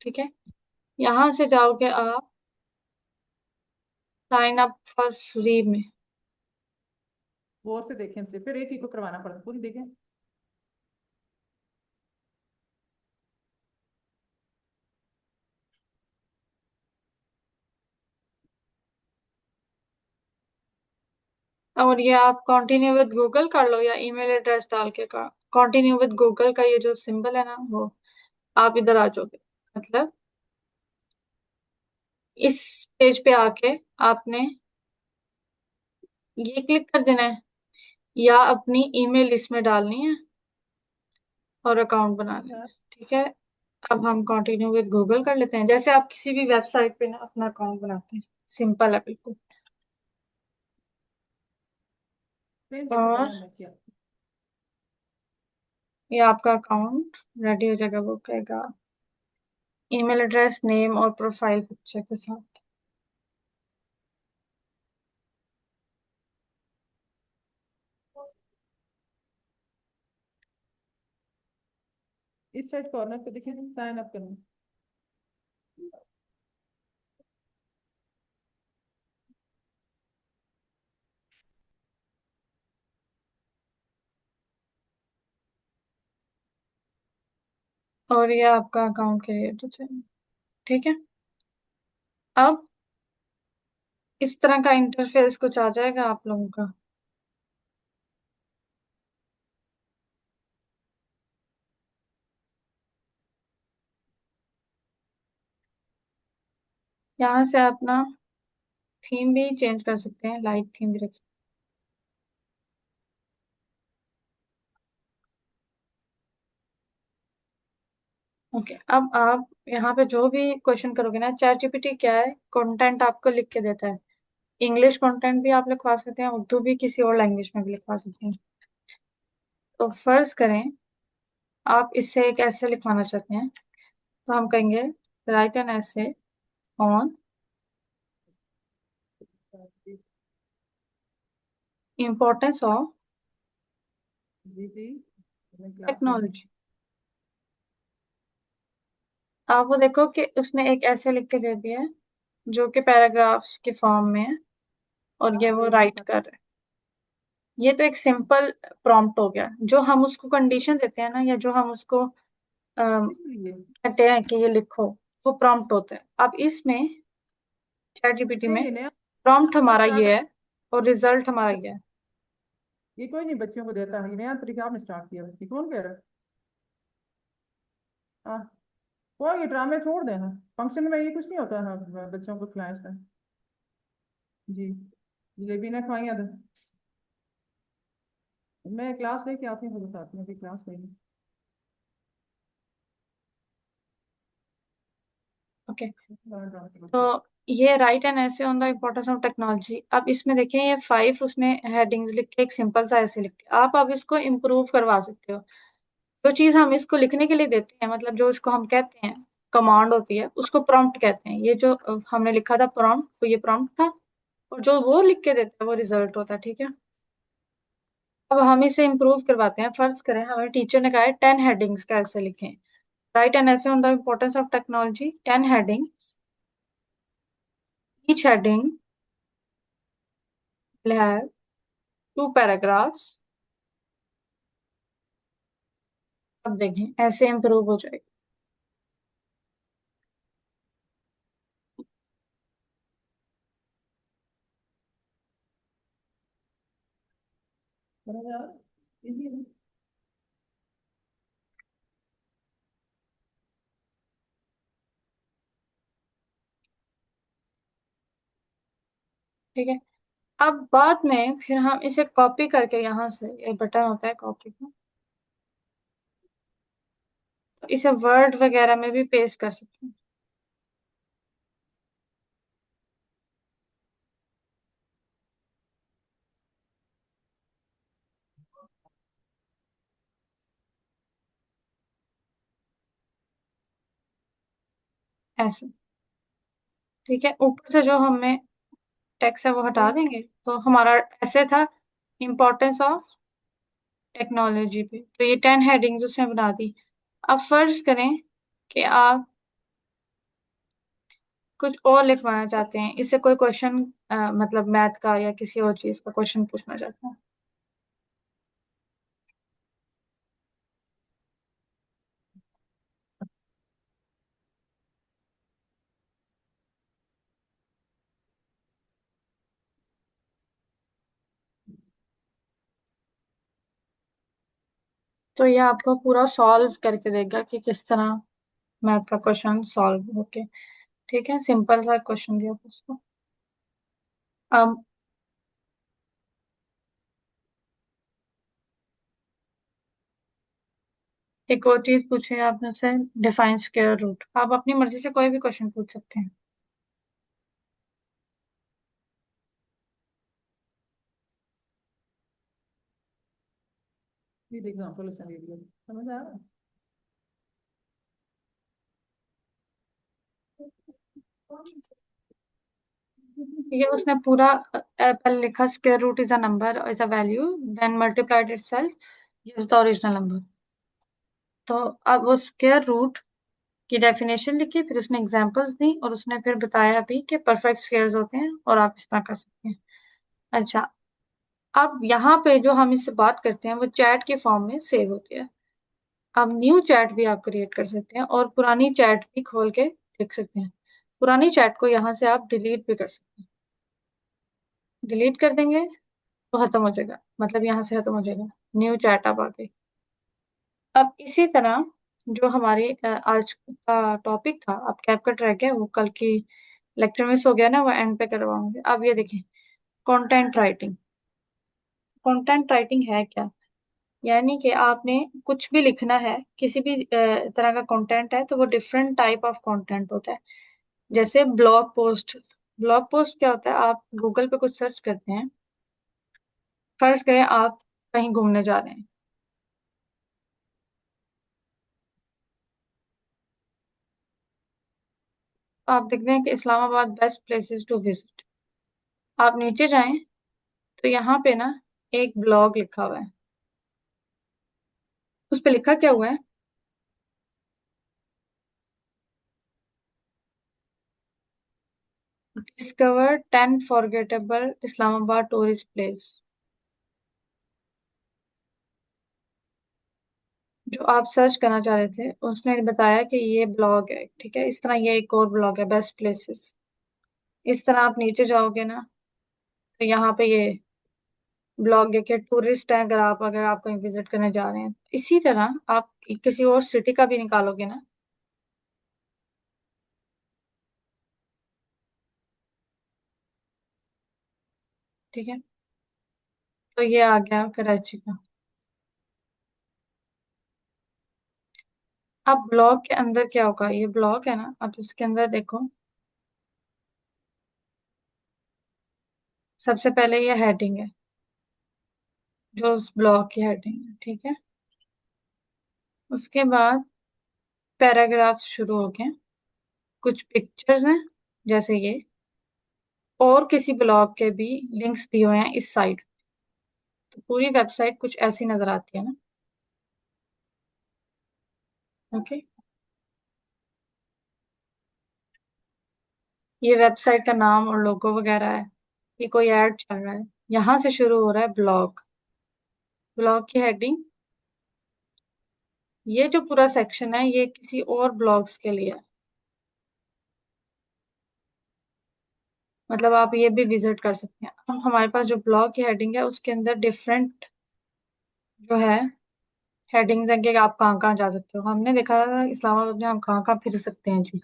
ठीक है। यहाँ से जाओगे आप साइन अप फॉर फ्री में। गौर से देखें हमसे, फिर एक ही को करवाना पड़ता, पूरी देखें। और ये आप कंटिन्यू विद गूगल कर लो या ईमेल एड्रेस डाल के का कंटिन्यू विद गूगल का ये जो सिंबल है ना, वो आप इधर आ जाओगे। मतलब इस पेज पे आके आपने ये क्लिक कर देना है या अपनी ईमेल इसमें डालनी है और अकाउंट बना लेना अच्छा, है। ठीक है। अब हम कंटिन्यू विद गूगल कर लेते हैं, जैसे आप किसी भी वेबसाइट पे ना अपना अकाउंट बनाते हैं। सिंपल है बिल्कुल। सेम जैसे और पहले हमने किया। ये आपका अकाउंट रेडी हो जाएगा, वो कहेगा ईमेल एड्रेस, नेम और प्रोफाइल पिक्चर के साथ। इस साइड कॉर्नर पे देखिए, साइन अप करना। और ये आपका अकाउंट क्रिएट हो जाएगा। ठीक है। अब इस तरह का इंटरफेस कुछ आ जाएगा आप लोगों का। यहाँ से अपना थीम भी चेंज कर सकते हैं, लाइट थीम भी रख सकते हैं। ओके, अब आप यहाँ पे जो भी क्वेश्चन करोगे ना, चैट जीपीटी क्या है, कंटेंट आपको लिख के देता है। इंग्लिश कंटेंट भी आप लिखवा सकते हैं, उर्दू भी, किसी और लैंग्वेज में भी लिखवा सकते हैं। तो फर्ज करें आप इससे एक ऐसे लिखवाना चाहते हैं, तो हम कहेंगे राइट एन ऐसे ऑन इम्पोर्टेंस ऑफ जी जी, मैं क्लास में हूँ। टेक्नोलॉजी। आप वो देखो कि उसने एक ऐसे लिख के दे दिया है जो कि पैराग्राफ्स के फॉर्म में है, और ये हाँ, वो ये राइट देखा। कर रहा है। ये तो एक सिंपल प्रॉम्प्ट हो गया। जो हम उसको कंडीशन देते हैं ना, या जो हम उसको इसलिए कहते हैं कि ये लिखो, वो प्रॉम्प्ट होता है। अब इसमें चैट जीपीटी में ये नया प्रॉम्प्ट हमारा स्टार्ट। ये है और रिजल्ट हमारा ये है। ये कोई नहीं बच्चों को देता है, ये नया तरीका आपने स्टार्ट किया, ये कौन कह रहा है? हाँ, वो ये ड्रामे छोड़ देना, फंक्शन में ये कुछ नहीं होता है बच्चों को खिलाएं इसमें। जी, जलेबी ना खवाइए तो मैं क्लास लेके आती हूँ, फिर बताती हूँ कि क्लास लेंगे। ओके। ड्रामे तो ये राइट एंड ऐसे on the importance of technology. अब इसमें देखें ये 5 उसने हेडिंग्स लिख के एक सिंपल सा ऐसे लिख के, आप अब इसको इम्प्रूव करवा सकते हो। जो चीज हम इसको लिखने के लिए देते हैं, मतलब जो इसको हम कहते हैं कमांड होती है, उसको प्रॉम्प्ट कहते हैं। ये जो हमने लिखा था प्रॉम्प्ट, तो ये प्रॉम्प्ट था। और जो वो लिख के देता है वो रिजल्ट होता है। ठीक है। अब हम इसे इम्प्रूव करवाते हैं। फर्ज करें हमें टीचर ने कहा है 10 हेडिंग्स का ऐसे लिखें। राइट एन ऐसे on the importance of technology, 10 headings, each heading will have 2 paragraphs। अब देखें ऐसे इम्प्रूव हो जाएगा। ठीक है। अब बाद में फिर हम इसे कॉपी करके, यहाँ से ये बटन होता है कॉपी का, तो इसे वर्ड वगैरह में भी पेस्ट कर सकते हैं ऐसे। ठीक है। ऊपर से जो हमने टेक्स्ट है वो हटा देंगे, तो हमारा ऐसे था इम्पोर्टेंस ऑफ टेक्नोलॉजी पे, तो ये 10 हेडिंग्स उसने बना दी। अब फर्ज करें कि आप कुछ और लिखवाना चाहते हैं, इससे कोई क्वेश्चन, मतलब मैथ का या किसी और चीज का क्वेश्चन पूछना चाहते हैं। तो ये आपको पूरा सॉल्व करके देगा कि किस तरह मैथ का क्वेश्चन सॉल्व होके। ठीक है, सिंपल सा क्वेश्चन दिया था उसको। अब एक और चीज पूछे आपने से, डिफाइन स्क्वायर रूट। आप अपनी मर्जी से कोई भी क्वेश्चन पूछ सकते हैं। ये एग्जांपल उसने दे दिया, समझ आ रहा है? ये उसने पूरा पहले लिखा, square root is a number, is a value when multiplied itself gives the original number. तो अब वो स्क्वायर रूट की डेफिनेशन लिखी, फिर उसने एग्जांपल्स दी, और उसने फिर बताया भी कि परफेक्ट स्क्वायर्स होते हैं और आप इस तरह कर सकते हैं। अच्छा, अब यहाँ पे जो हम इससे बात करते हैं वो चैट के फॉर्म में सेव होती है। अब न्यू चैट भी आप क्रिएट कर सकते हैं और पुरानी चैट भी खोल के देख सकते हैं। पुरानी चैट को यहाँ से आप डिलीट भी कर सकते हैं। डिलीट कर देंगे तो खत्म हो जाएगा, मतलब यहाँ से खत्म हो जाएगा, न्यू चैट अब आ गई। अब इसी तरह जो हमारे आज का टॉपिक था, अब कैपकट रह गया, वो कल की लेक्चर मिस हो गया ना, वो एंड पे करवाऊंगी। अब ये देखें, कंटेंट राइटिंग। कंटेंट राइटिंग है क्या? यानी कि आपने कुछ भी लिखना है, किसी भी तरह का कंटेंट है, तो वो डिफरेंट टाइप ऑफ कंटेंट होता है। जैसे ब्लॉग पोस्ट। ब्लॉग पोस्ट क्या होता है? आप गूगल पे कुछ सर्च करते हैं, फर्ज करें आप कहीं घूमने जा रहे हैं, आप देखते हैं कि Islamabad best places to visit. आप नीचे जाएं तो यहाँ पे ना एक ब्लॉग लिखा हुआ है। उस पे लिखा क्या हुआ है? Discover 10 forgettable Islamabad tourist place. जो आप सर्च करना चाह रहे थे, उसने बताया कि ये ब्लॉग है। ठीक है, इस तरह ये एक और ब्लॉग है, बेस्ट प्लेसेस। इस तरह आप नीचे जाओगे ना, तो यहाँ पे ये ब्लॉग देखिए, टूरिस्ट है, अगर आप कहीं विजिट करने जा रहे हैं। इसी तरह आप किसी और सिटी का भी निकालोगे ना। ठीक है, तो ये आ गया कराची का। अब ब्लॉग के अंदर क्या होगा? ये ब्लॉग है ना, अब इसके अंदर देखो, सबसे पहले ये हेडिंग है, जो उस ब्लॉग की हेडिंग है। ठीक है, उसके बाद पैराग्राफ शुरू हो गए, कुछ पिक्चर्स हैं जैसे ये, और किसी ब्लॉग के भी लिंक्स दिए हुए हैं इस साइड। तो पूरी वेबसाइट कुछ ऐसी नजर आती है ना। ओके, ये वेबसाइट का नाम और लोगो वगैरह है। ये कोई ऐड चल रहा है, यहाँ से शुरू हो रहा है ब्लॉग। ब्लॉग की हेडिंग, ये जो पूरा सेक्शन है ये किसी और ब्लॉग्स के लिए है। मतलब आप ये भी विजिट कर सकते हैं। अब हमारे पास जो ब्लॉग की हेडिंग है उसके अंदर डिफरेंट जो है हेडिंग्स हैं कि आप कहाँ कहाँ जा सकते हो। हमने देखा था इस्लामाबाद में हम कहाँ कहाँ फिर सकते हैं जी।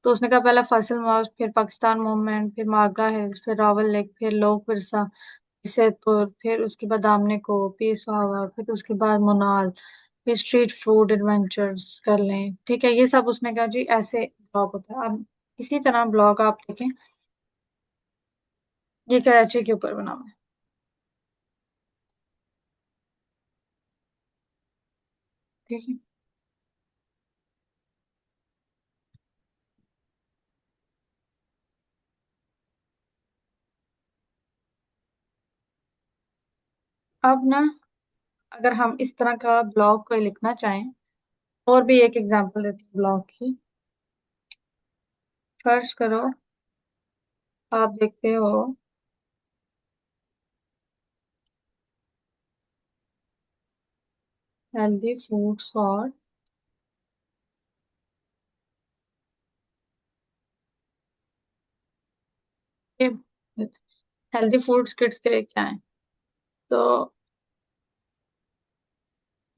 तो उसने कहा पहला फसल मॉस्क, फिर पाकिस्तान मूवमेंट, फिर मागरा हिल्स, फिर रावल लेक, फिर लोक विरसा, सैदपुर, फिर उसके बाद आमने को, पीस हावा, फिर उसके बाद मोनाल, फिर स्ट्रीट फूड एडवेंचर्स कर लें। ठीक है, ये सब उसने कहा जी ऐसे ब्लॉग होता है। अब इसी तरह ब्लॉग आप देखें, ये कराची के ऊपर बना हुआ है। ठीक है, अब ना अगर हम इस तरह का ब्लॉग कोई लिखना चाहें, और भी एक एग्जांपल देती हूँ ब्लॉग की। फर्ज करो आप देखते हो हेल्दी फूड्स और हेल्दी फूड्स किड्स के लिए क्या है। तो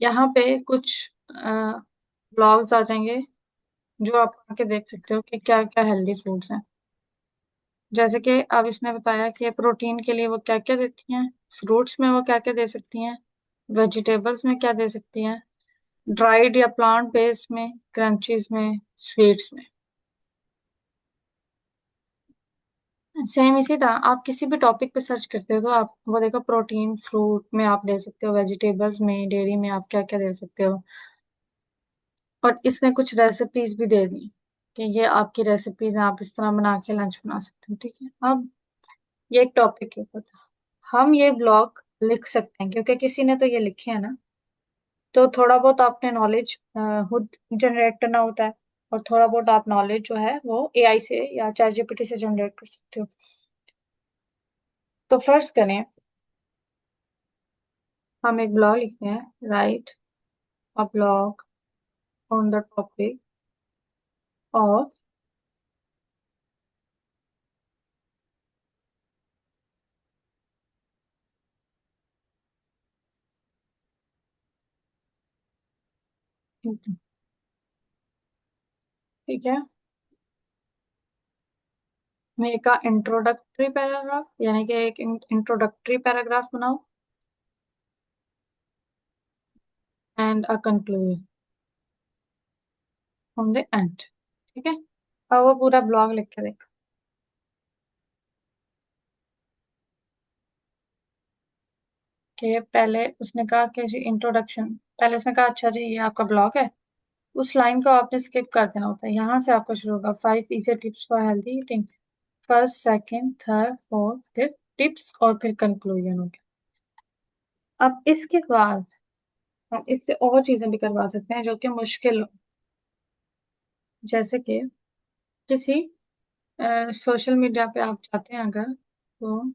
यहाँ पे कुछ ब्लॉग्स आ जाएंगे जो आप आके देख सकते हो कि क्या क्या हेल्दी फूड्स हैं। जैसे कि अब इसने बताया कि प्रोटीन के लिए वो क्या क्या देती हैं, फ्रूट्स में वो क्या क्या दे सकती हैं, वेजिटेबल्स में क्या दे सकती हैं, ड्राइड या प्लांट बेस्ड में, क्रंचीज में, स्वीट्स में। सेम इसी तरह आप किसी भी टॉपिक पे सर्च करते हो तो आप वो देखो प्रोटीन फ्रूट में आप दे सकते हो, वेजिटेबल्स में, डेयरी में आप क्या क्या दे सकते हो। और इसने कुछ रेसिपीज भी दे दी कि ये आपकी रेसिपीज हैं, आप इस तरह बना के लंच बना सकते हो। ठीक है, अब ये एक टॉपिक के ऊपर था। हम ये ब्लॉग लिख सकते हैं क्योंकि किसी ने तो ये लिखे है ना। तो थोड़ा बहुत आपने नॉलेज खुद जनरेट करना होता है, और थोड़ा बहुत आप नॉलेज जो है वो एआई से या चैट जीपीटी से जनरेट कर सकते हो। तो फर्ज करें हम एक ब्लॉग लिखते हैं, right a blog on the topic of, ठीक है, मेक अ इंट्रोडक्टरी पैराग्राफ, यानी कि एक इंट्रोडक्टरी पैराग्राफ बनाओ and a conclusion on the end. ठीक है, अब वो पूरा ब्लॉग लिख के देखो कि पहले उसने कहा कि जी इंट्रोडक्शन, पहले उसने कहा अच्छा जी ये आपका ब्लॉग है। उस लाइन को आपने स्किप कर देना होता है, यहाँ से आपका शुरू होगा, 5 tips for healthy eating, first second third fourth fifth tips, और फिर कंक्लूजन हो गया। अब इसके बाद हम इससे और चीजें भी करवा सकते हैं जो कि मुश्किल हो। जैसे कि किसी सोशल मीडिया पे आप जाते हैं अगर, तो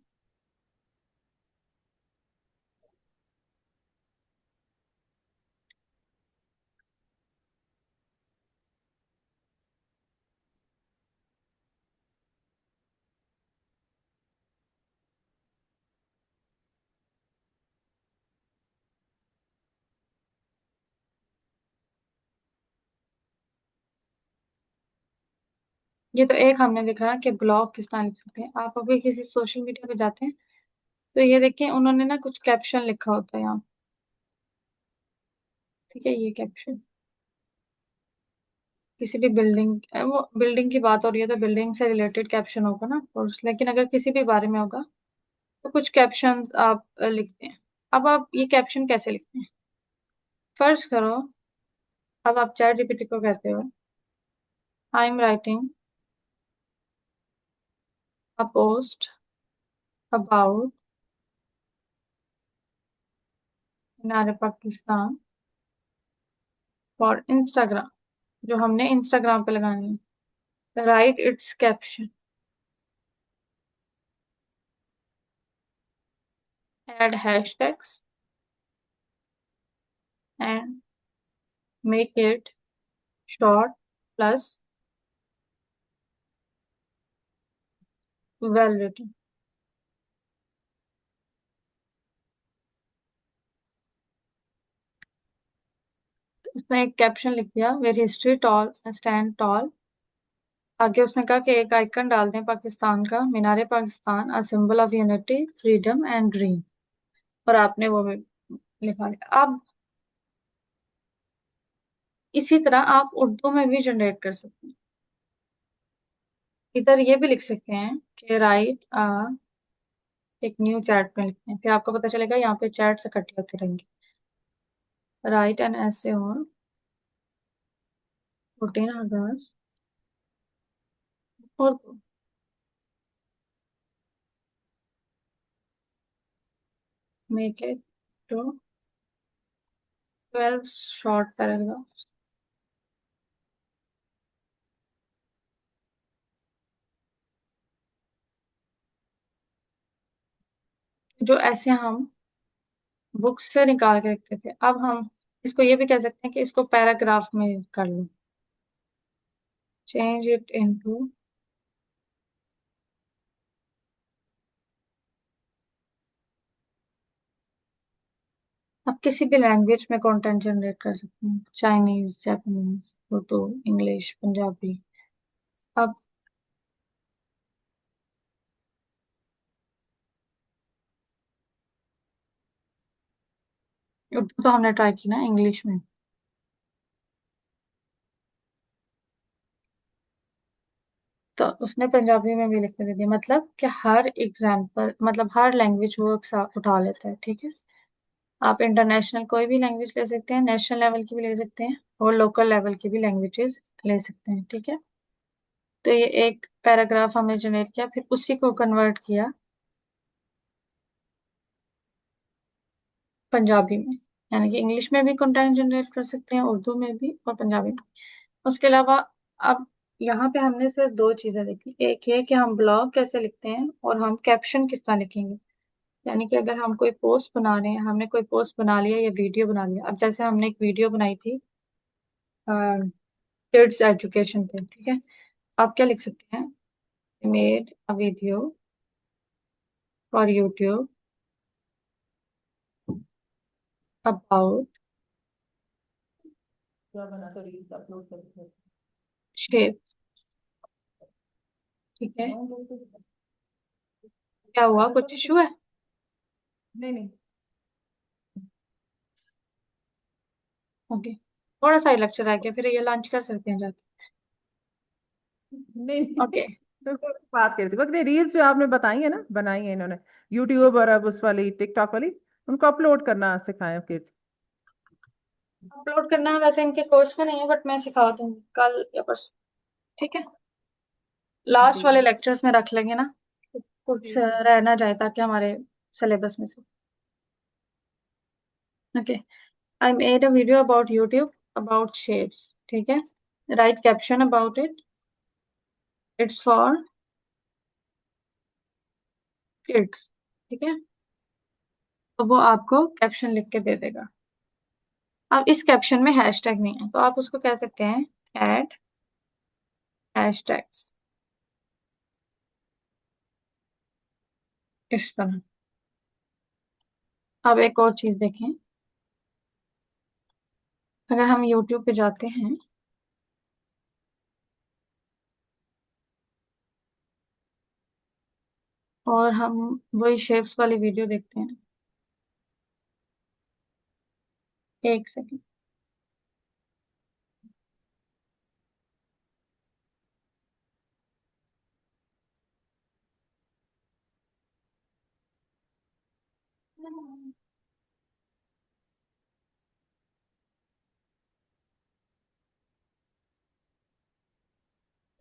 ये तो एक हमने देखा ना कि ब्लॉग किस तरह लिख सकते हैं। आप अभी किसी सोशल मीडिया पे जाते हैं तो ये देखिए उन्होंने ना कुछ कैप्शन लिखा होता है यहाँ। ठीक है, ये कैप्शन किसी भी बिल्डिंग, वो बिल्डिंग की बात हो रही है तो बिल्डिंग से रिलेटेड कैप्शन होगा ना, और लेकिन अगर किसी भी बारे में होगा तो कुछ कैप्शंस आप लिखते हैं। अब आप ये कैप्शन कैसे लिखते हैं, फर्ज करो अब आप चैट जीपीटी को कहते हो I am writing a post about नारे पाकिस्तान फॉर इंस्टाग्राम, जो हमने इंस्टाग्राम पे लगानी है, write its caption, add hashtags and make it short plus well written. उसने एक कैप्शन लिख दिया, where history tall stand tall. आगे उसने कहा कि एक आइकन डाल दें पाकिस्तान का, मीनारे Pakistan a symbol of unity freedom and dream, और आपने वो भी लिखा है। अब इसी तरह आप उर्दू में भी जनरेट कर सकते हैं। इधर ये भी लिख सकते हैं कि राइट एक न्यू चैट में लिखते हैं, फिर आपको पता चलेगा यहाँ पे चैट से इकट्ठे होते रहेंगे। राइट एन ऐसे और 14 अगस्त और make it to 12 short paragraph. जो ऐसे हम बुक से निकाल के रखते थे, अब हम इसको ये भी कह सकते हैं कि इसको पैराग्राफ में कर लो। चेंज इट इनटू, आप किसी भी लैंग्वेज में कंटेंट जनरेट कर सकते हैं, Chinese, Japanese, Urdu, English, Punjabi. अब उर्दू तो हमने ट्राई की ना इंग्लिश में। तो उसने पंजाबी में भी लिख के दे दिया, मतलब कि हर एग्जाम्पल, मतलब हर लैंग्वेज वो एक साथ उठा लेता है। ठीक है, आप इंटरनेशनल कोई भी लैंग्वेज ले सकते हैं, नेशनल लेवल की भी ले सकते हैं, और लोकल लेवल की भी लैंग्वेजेस ले सकते हैं। ठीक है, तो ये एक पैराग्राफ हमने जनरेट किया, फिर उसी को कन्वर्ट किया पंजाबी में। यानी कि इंग्लिश में भी कंटेंट जनरेट कर सकते हैं, उर्दू में भी और पंजाबी में। उसके अलावा अब यहाँ पे हमने सिर्फ दो चीजें देखी, एक है कि हम ब्लॉग कैसे लिखते हैं और हम कैप्शन किस तरह लिखेंगे। यानी कि अगर हम कोई पोस्ट बना रहे हैं, हमने कोई पोस्ट बना लिया या वीडियो बना लिया, अब जैसे हमने एक वीडियो बनाई थी किड्स एजुकेशन पे। ठीक है, आप क्या लिख सकते हैं, made a video for YouTube about क्या बना कर रील्स अपलोड करते हैं? शेप। ठीक है, हाँ, बिल्कुल। क्या हुआ, ऐसा कुछ करो इशू है? नहीं नहीं ओके, थोड़ा सा ही लेक्चर आ गया, फिर ये लंच कर सकते हैं जाके। नहीं नहीं। ओके, मैं कोई बात कर रही थी, वक्त रील्स जो आपने बताई है ना, बनाई है इन्होंने यूट्यूब और अब उस वाली टिकटॉक वाली, उनको अपलोड करना सिखाए किड्स। अपलोड करना वैसे इनके कोर्स में नहीं है, बट मैं सिखा दूंगी कल या परसों। ठीक है, जी लास्ट वाले लेक्चर्स में रख लेंगे ना, कुछ ठीक है। रह ना जाए, ताकि हमारे सिलेबस में से। Okay, I made a video about YouTube about shapes. ठीक है, write caption about it. It's for kids. ठीक है, तो वो आपको कैप्शन लिख के दे देगा। अब इस कैप्शन में हैशटैग नहीं है, तो आप उसको कह सकते हैं ऐड हैशटैग्स, इस तरह। अब एक और चीज देखें, अगर हम YouTube पे जाते हैं और हम वही शेप्स वाली वीडियो देखते हैं, एक सेकंड।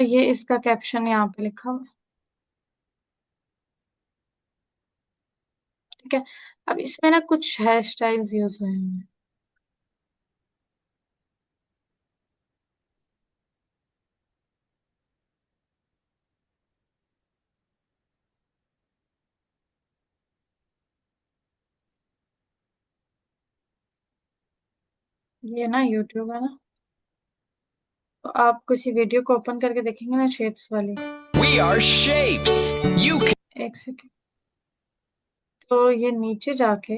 तो ये इसका कैप्शन यहाँ पे लिखा हुआ है। ठीक है, अब इसमें ना कुछ हैशटैग्स यूज हुए हैं। ये ना यूट्यूब है ना, तो आप किसी वीडियो को ओपन करके देखेंगे ना शेप्स वाली। We are shapes. You can. एक सेकेंड, तो ये नीचे जाके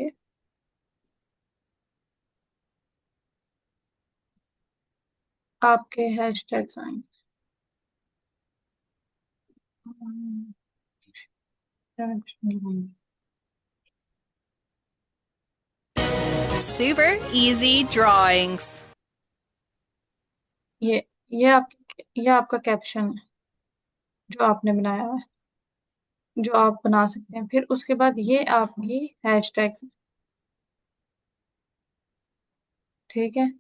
आपके हैशटैग्स आएंगे। Super easy drawings. ये ये आप ये आपका कैप्शन है जो आपने बनाया हुआ है, जो आप बना सकते हैं। फिर उसके बाद ये आपकी हैशटैग्स। ठीक है,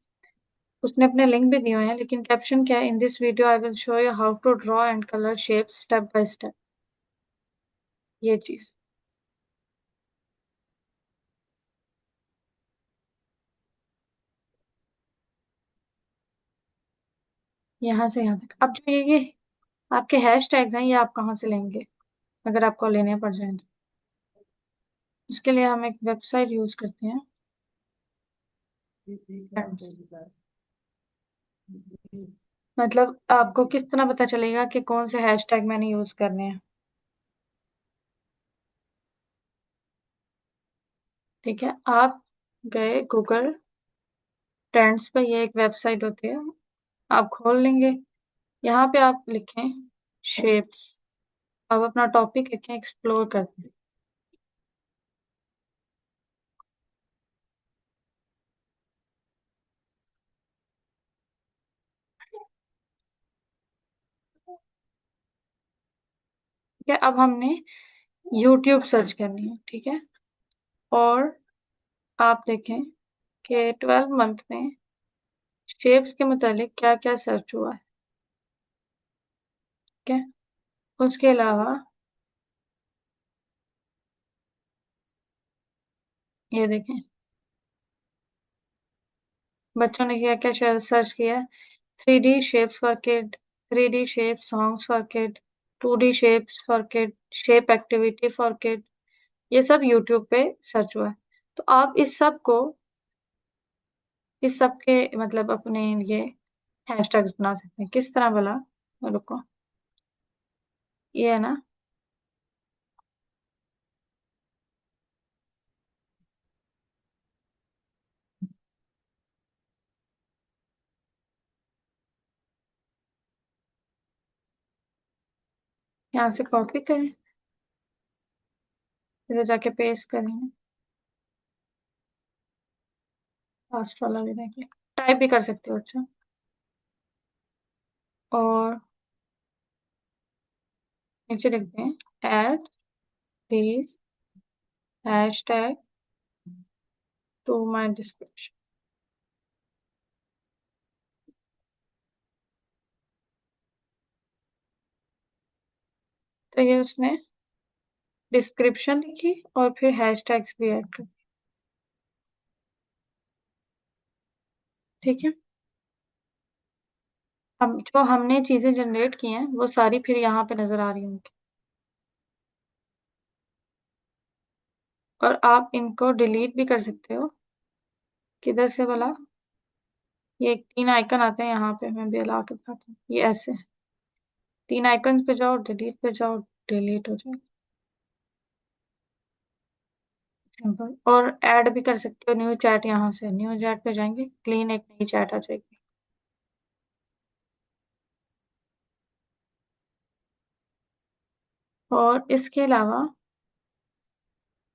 उसने अपने लिंक भी दिए हुए हैं, लेकिन कैप्शन क्या है, in this video I will show you how to draw and colour shapes step by step. ये चीज यहाँ से यहाँ तक। अब जो ये आपके हैशटैग्स हैं, ये आप कहाँ से लेंगे अगर आपको लेने पड़ जाए तो? इसके लिए हम एक वेबसाइट यूज करते हैं, ठीक है, Friends। कोई दिक्कत नहीं। मतलब आपको किस तरह पता चलेगा कि कौन से हैशटैग मैंने यूज करने हैं? ठीक है, आप गए गूगल ट्रेंड्स पे, ये एक वेबसाइट होती है, आप खोल लेंगे। यहाँ पे आप लिखें शेप्स, अब अपना टॉपिक लिखें एक्सप्लोर करते हैं। ठीक है, अब हमने यूट्यूब सर्च करनी है। ठीक है, और आप देखें कि 12 मंथ में शेप्स के मुतालिक क्या क्या सर्च हुआ है। ठीक है, उसके अलावा ये देखें बच्चों ने क्या क्या सर्च किया। 3D shapes for kid, 3D shape songs for kid, 2D shapes for kid, shape activity for kid, ये सब यूट्यूब पे सर्च हुआ है। तो आप इस सब के मतलब अपने ये हैशटैग्स बना सकते हैं। किस तरह भला? रुको, ये है ना, यहाँ से कॉपी करें, इधर जाके पेस्ट करेंगे, लास्ट वाला भी देख लें, टाइप भी कर सकते हो। अच्छा, और नीचे लिखते हैं add these hashtag to my description. तो ये उसने डिस्क्रिप्शन लिखी और फिर हैशटैग्स भी ऐड कर। ठीक है, हम जो हमने चीजें जनरेट की हैं वो सारी फिर यहाँ पे नजर आ रही होंगी, और आप इनको डिलीट भी कर सकते हो। किधर से भला? ये 3 आइकन आते हैं यहाँ पे, मैं भी ला के दिखाती हूँ। ये ऐसे 3 आइकन पे जाओ, डिलीट पे जाओ, डिलीट हो जाए, सिंपल। और ऐड भी कर सकते हो न्यू चैट, यहाँ से न्यू चैट पे जाएंगे, क्लीन एक नई चैट आ जाएगी। और इसके अलावा